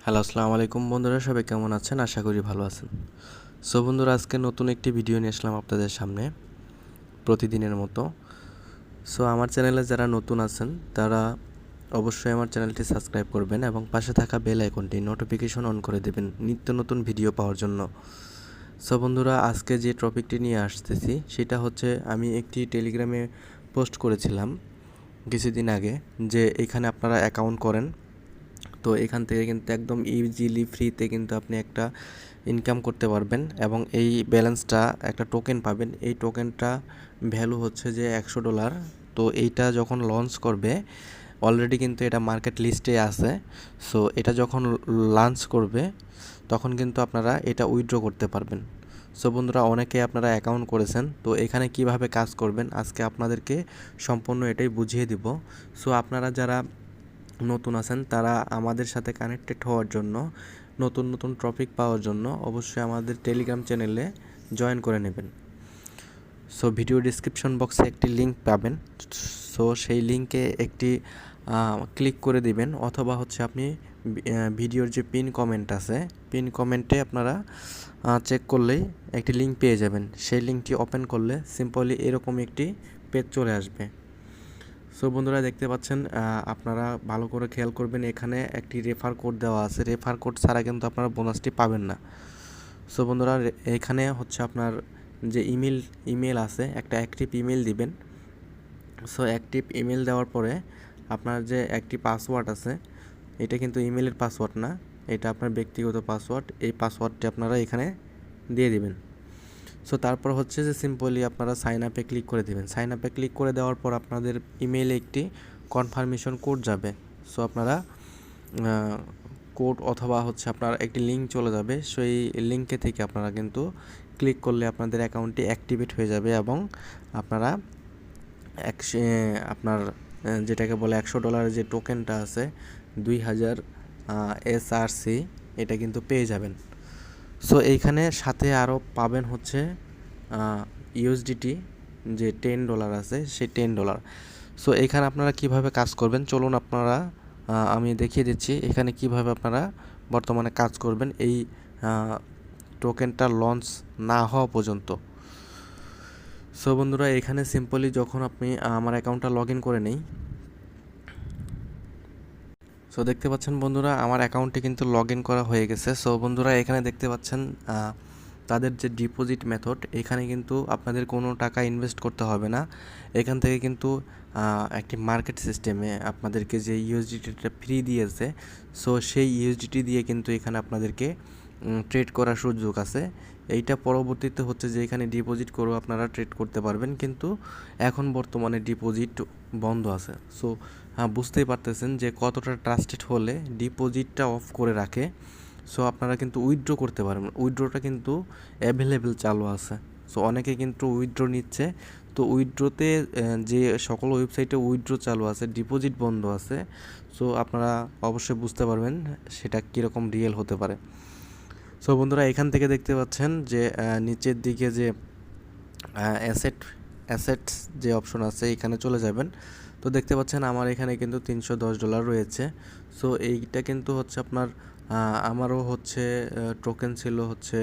Hello, আসসালামু আলাইকুম বন্ধুরা, সবাই কেমন আছেন? আশা করি ভালো আছেন। সো বন্ধুরা, আজকে নতুন একটি ভিডিও নিয়ে আসলাম আপনাদের সামনে প্রতিদিনের মতো। সো আমার চ্যানেলে যারা নতুন আছেন তারা অবশ্যই আমার চ্যানেলটি সাবস্ক্রাইব করবেন এবং পাশে থাকা বেল আইকনটি নোটিফিকেশন অন করে দেবেন নিত্য নতুন ভিডিও পাওয়ার জন্য। সো বন্ধুরা, আজকে যে টপিকটি নিয়ে আসতেছি সেটা হচ্ছে, আমি একটি টেলিগ্রামে পোস্ট করেছিলাম কিছুদিন আগে যে এখানে আপনারা অ্যাকাউন্ট করেন, তো এখান থেকে কিন্তু একদম ইজিলি ফ্রিতে কিন্তু আপনি একটা ইনকাম করতে পারবেন এবং এই ব্যালেন্সটা একটা টোকেন পাবেন। এই টোকেনটা ভ্যালু হচ্ছে যে $100। তো এইটা যখন লঞ্চ করবে, অলরেডি কিন্তু এটা মার্কেট লিস্টে আছে। সো এটা যখন লঞ্চ করবে তখন কিন্তু আপনারা এটা উইথড্র করতে পারবেন। সো বন্ধুরা, অনেকে আপনারা অ্যাকাউন্ট করেছেন, তো এখানে কিভাবে কাজ করবেন আজকে আপনাদেরকে সম্পূর্ণ এটাই বুঝিয়ে দিব। সো আপনারা যারা নতুন আছেন তারা আমাদের সাথে কানেক্টেড হওয়ার জন্য, নতুন নতুন টপিক পাওয়ার জন্য অবশ্যই আমাদের টেলিগ্রাম চ্যানেলে জয়েন করে নেবেন। সো ভিডিও ডিসক্রিপশন বক্সে একটি লিঙ্ক পাবেন। সো সেই লিঙ্কে একটি ক্লিক করে দিবেন, অথবা হচ্ছে আপনি ভিডিওর যে পিন কমেন্ট আছে, পিন কমেন্টে আপনারা চেক করলেই একটি লিঙ্ক পেয়ে যাবেন। সেই লিঙ্কটি ওপেন করলে সিম্পলি এরকম একটি পেজ চলে আসবে। সো বন্ধুরা, দেখতে পাচ্ছেন, আপনারা ভালো করে খেয়াল করবেন, এখানে একটি রেফার কোড দেওয়া আছে। রেফার কোড ছাড়া কিন্তু আপনারা বোনাসটি পাবেন না। সো বন্ধুরা, এখানে হচ্ছে আপনার যে ইমেল আছে, একটা অ্যাক্টিভ ইমেল দিবেন। সো অ্যাক্টিভ ইমেল দেওয়ার পরে আপনার যে একটি পাসওয়ার্ড আছে, এটা কিন্তু ইমেলের পাসওয়ার্ড না, এটা আপনার ব্যক্তিগত পাসওয়ার্ড। এই পাসওয়ার্ডটি আপনারা এখানে দিয়ে দিবেন। সো তারপর হচ্ছে যে সিম্পলি আপনারা সাইন আপে ক্লিক করে দেবেন। সাইন আপে ক্লিক করে দেওয়ার পর আপনাদের ইমেইলে একটি কনফার্মেশন কোড যাবে। সো আপনারা কোড অথবা হচ্ছে আপনার একটি লিঙ্ক চলে যাবে। সেই লিঙ্কে থেকে আপনারা কিন্তু ক্লিক করলে আপনাদের অ্যাকাউন্টটি অ্যাক্টিভেট হয়ে যাবে এবং আপনারা আপনার যেটাকে বলে $100 যে টোকেনটা আছে, 2000 SRC, এটা কিন্তু পেয়ে যাবেন। সো এইখানে সাথে আরও পাবেন হচ্ছে ইউএসডিটি যে $10 আছে, সেই $10। সো এখানে আপনারা কিভাবে কাজ করবেন চলুন আপনারা আমি দেখিয়ে দিচ্ছি এখানে কিভাবে আপনারা বর্তমানে কাজ করবেন এই টোকেনটা লঞ্চ না হওয়া পর্যন্ত। সো বন্ধুরা, এখানে সিম্পলি যখন আপনি আমার অ্যাকাউন্টটা লগ ইন করে নেই, সো দেখতে পাচ্ছেন বন্ধুরা, আমার অ্যাকাউন্টটি কিন্তু লগ ইন করা হয়ে গেছে। সো বন্ধুরা, এখানে দেখতে পাচ্ছেন তাদের যে ডিপোজিট মেথড, এখানে কিন্তু আপনাদের কোনো টাকা ইনভেস্ট করতে হবে না। এখান থেকে কিন্তু একটি মার্কেট সিস্টেমে আপনাদেরকে যে ইউএসডিটিটা ফ্রি দিয়েছে, সো সেই ইউএসডিটি দিয়ে কিন্তু এখানে আপনাদেরকে ট্রেড করার সুযোগ আছে। এইটা পরবর্তীতে হচ্ছে যে এখানে ডিপোজিট করেও আপনারা ট্রেড করতে পারবেন, কিন্তু এখন বর্তমানে ডিপোজিট বন্ধ আছে। সো বুঝতেই পারতেছেন যে কতটা ট্রাস্টেড হলে ডিপোজিটটা অফ করে রাখে। সো আপনারা কিন্তু উইথড্র করতে পারবেন, উইথড্রটা কিন্তু অ্যাভেলেবেল চালু আছে। সো অনেকে কিন্তু উইথড্র নিচ্ছে। তো উইথড্রতে যে সকল ওয়েবসাইটে উইথড্র চালু আছে, ডিপোজিট বন্ধ আছে। সো আপনারা অবশ্যই বুঝতে পারবেন সেটা কীরকম রিয়েল হতে পারে। সো বন্ধুরা, এখান থেকে দেখতে পাচ্ছেন যে নিচের দিকে যে অ্যাসেটস যে অপশন আছে, এখানে চলে যাবেন। তো দেখতে পাচ্ছেন আমার এখানে কিন্তু $310 রয়েছে। সো এইটা কিন্তু হচ্ছে আপনার আমারও হচ্ছে টোকেন ছিল হচ্ছে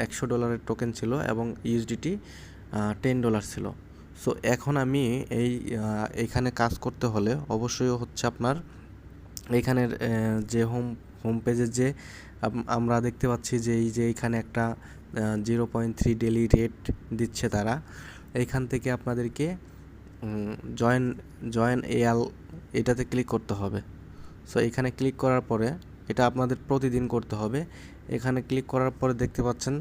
$100 টোকেন ছিল এবং ইউএসডিটি $10 ছিল। সো এখন আমি এইখানে কাজ করতে হলে অবশ্যই হচ্ছে আপনার এইখানের যে হোম পেজের যে আমরা দেখতে পাচ্ছি যে এই যে এখানে একটা 0.3 ডেলি রেট দিচ্ছে তারা, এইখান থেকে আপনাদেরকে জয়েন এআল এটাতে ক্লিক করতে হবে। সো এখানে ক্লিক করার পরে এটা আপনাদের প্রতিদিন করতে হবে। এখানে ক্লিক করার পরে দেখতে পাচ্ছেন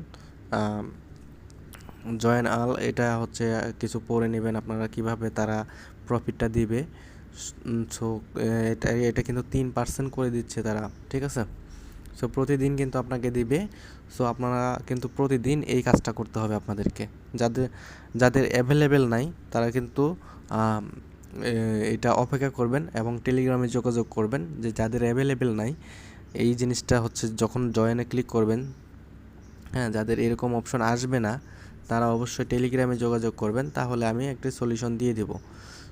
জয়েন আল, এটা হচ্ছে কিছু পড়ে নেবেন আপনারা কিভাবে তারা প্রফিটটা দিবে। সো এটা কিন্তু 3% করে দিচ্ছে তারা, ঠিক আছে। সো প্রতিদিন কিন্তু আপনাকে দিবে। সো আপনারা কিন্তু প্রতিদিন এই কাজটা করতে হবে আপনাদেরকে। যাদের অ্যাভেলেবেল নাই তারা কিন্তু এটা অপেক্ষা করবেন এবং টেলিগ্রামে যোগাযোগ করবেন যে যাদের অ্যাভেলেবেল নাই। এই জিনিসটা হচ্ছে যখন জয়েনে ক্লিক করবেন, হ্যাঁ, যাদের এরকম অপশন আসবে না তারা অবশ্যই টেলিগ্রামে যোগাযোগ করবেন, তাহলে আমি একটি সলিউশন দিয়ে দেব।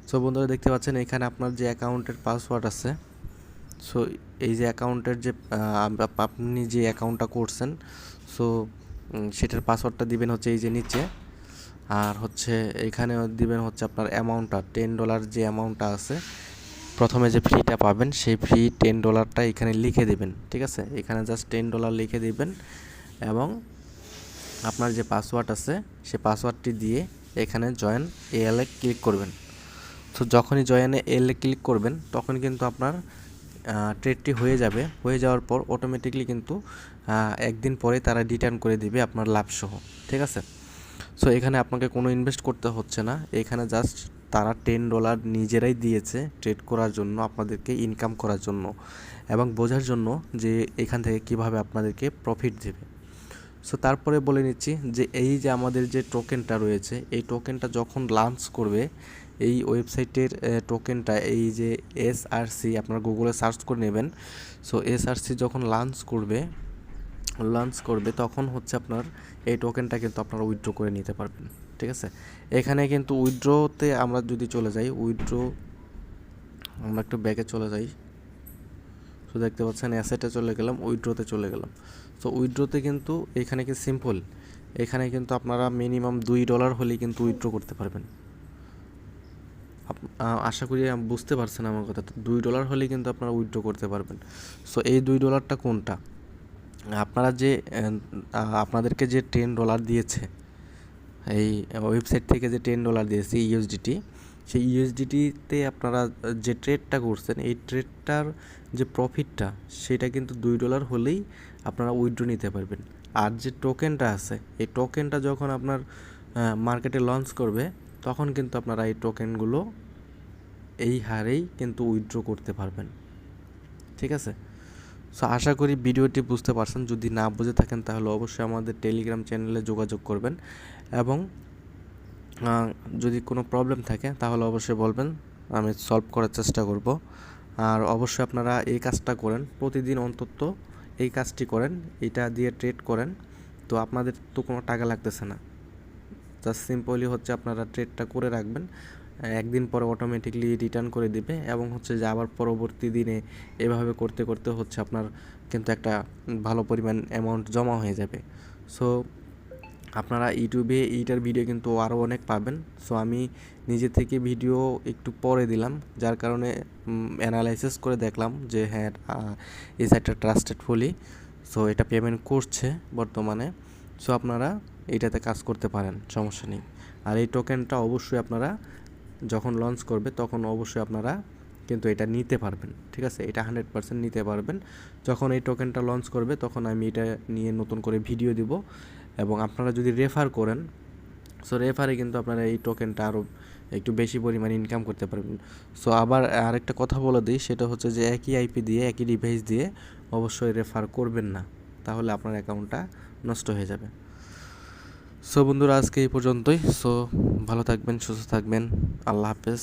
সো বন্ধুরা, দেখতে পাচ্ছেন এখানে আপনার যে অ্যাকাউন্টের পাসওয়ার্ড আছে, সো এই যে অ্যাকাউন্টের যে আপনি যে অ্যাকাউন্টটা করছেন, সো সেটার পাসওয়ার্ডটা দিবেন হচ্ছে এই যে নিচে, আর হচ্ছে এখানে দিবেন হচ্ছে আপনার অ্যামাউন্টটা $10 যে অ্যামাউন্টটা আছে, প্রথমে যে ফিটা পাবেন সেই ফি $10টা এখানে লিখে দিবেন। ঠিক আছে, এখানে জাস্ট $10 লিখে দিবেন এবং আপনার যে পাসওয়ার্ড আছে সেই পাসওয়ার্ডটি দিয়ে এখানে জয়েন এএল এ ক্লিক করবেন। তো যখনই জয়েনে এএল এ ক্লিক করবেন তখন কিন্তু আপনার ট্রেডটি হয়ে যাবে। হয়ে যাওয়ার পর অটোমেটিকলি কিন্তু একদিন পরে তারা রিটার্ন করে দিবে আপনার লাভসহ। ঠিক আছে, সো এখানে আপনাকে কোনো ইনভেস্ট করতে হচ্ছে না, এখানে জাস্ট তারা $10 নিজেরাই দিয়েছে ট্রেড করার জন্য, আপনাদেরকে ইনকাম করার জন্য এবং বোঝার জন্য যে এখান থেকে কিভাবে আপনাদেরকে প্রফিট দেবে। সো তারপরে বলে নিচ্ছি যে এই যে আমাদের যে টোকেনটা রয়েছে, এই টোকেনটা যখন লঞ্চ করবে, এই ওয়েবসাইটের টোকেনটা এই যে এসআরসি, আপনারা গুগলে সার্চ করে নেবেন। সো এসআরসি যখন লঞ্চ করবে তখন হচ্ছে আপনার এই টোকেনটা কিন্তু আপনারা উইথড্র করে নিতে পারবেন। ঠিক আছে, এখানে কিন্তু উইথড্রোতে আমরা যদি চলে যাই, আমরা একটু ব্যাকে চলে যাই। সো দেখতে পাচ্ছেন অ্যাসেটে চলে গেলাম, উইথড্রোতে চলে গেলাম। সো উইথড্রোতে কিন্তু এখানে কি সিম্পল, এখানে কিন্তু আপনারা মিনিমাম $2 হলেই কিন্তু উইথড্র করতে পারবেন। আশা করি বুঝতে পারছেন আমার কথা। $2 হলেই কিন্তু আপনারা উইথড্র করতে পারবেন। সো এই $2টা কোনটা, আপনারা যে আপনাদেরকে যে $10 দিয়েছে, এই ওয়েবসাইট থেকে যে $10 দিয়েছে ইউএসডিটি, সেই ইউএসডিটিতে আপনারা যে ট্রেডটা করছেন, এই ট্রেডটার যে প্রফিটটা সেটা কিন্তু $2 হলেই আপনারা উইথড্র নিতে পারবেন। আর যে টোকেনটা আছে, এই টোকেনটা যখন আপনার মার্কেটে লঞ্চ করবে তখন কিন্তু আপনারা এই টোকেনগুলো এই হারেই কিন্তু উইথড্র করতে পারবেন। ঠিক আছে, সো আশা করি ভিডিওটি বুঝতে পারছেন। যদি না বুঝে থাকেন তাহলে অবশ্যই আমাদের টেলিগ্রাম চ্যানেলে যোগাযোগ করবেন এবং যদি কোনো প্রবলেম থাকে তাহলে অবশ্যই বলবেন, আমি সলভ করার চেষ্টা করব। আর অবশ্যই আপনারা এই কাজটা করেন, প্রতিদিন অন্তত এই কাজটি করেন, এটা দিয়ে ট্রেড করেন। তো আপনাদের তো কোনো টাকা লাগতেছে না, জাস্ট সিম্পলি হচ্ছে আপনারা ট্রেডটা করে রাখবেন, একদিন পরে অটোমেটিকলি রিটার্ন করে দিবে এবং হচ্ছে যে আবার পরবর্তী দিনে এভাবে করতে করতে হচ্ছে আপনার কিন্তু একটা ভালো পরিমাণ অ্যামাউন্ট জমা হয়ে যাবে। সো আপনারা ইউটিউবে এইটার ভিডিও কিন্তু আরও অনেক পাবেন। সো আমি নিজে থেকে ভিডিও একটু পরে দিলাম, যার কারণে অ্যানালাইসিস করে দেখলাম যে হ্যাঁ এই সাইটটা ট্রাস্টেডফুলি, সো এটা পেমেন্ট করছে বর্তমানে। সো আপনারা এইটাতে কাজ করতে পারেন, সমস্যা নেই। আর এই টোকেনটা অবশ্যই আপনারা যখন লঞ্চ করবে তখন অবশ্যই আপনারা কিন্তু এটা নিতে পারবেন। ঠিক আছে, এটা 100% নিতে পারবেন। যখন এই টোকেনটা লঞ্চ করবে তখন আমি এটা নিয়ে নতুন করে ভিডিও দিব এবং আপনারা যদি রেফার করেন, সো রেফারে কিন্তু আপনারা এই টোকেনটা আরও একটু বেশি পরিমাণে ইনকাম করতে পারবেন। সো আবার আরেকটা কথা বলে দিই, সেটা হচ্ছে যে একই আইপি দিয়ে একই ডিভাইস দিয়ে অবশ্যই রেফার করবেন না, তাহলে আপনার অ্যাকাউন্টটা নষ্ট হয়ে যাবে। সো বন্ধুরা আজকে এই পর্যন্তই। সো ভালো থাকবেন, সুস্থ থাকবেন, আল্লাহ হাফেজ।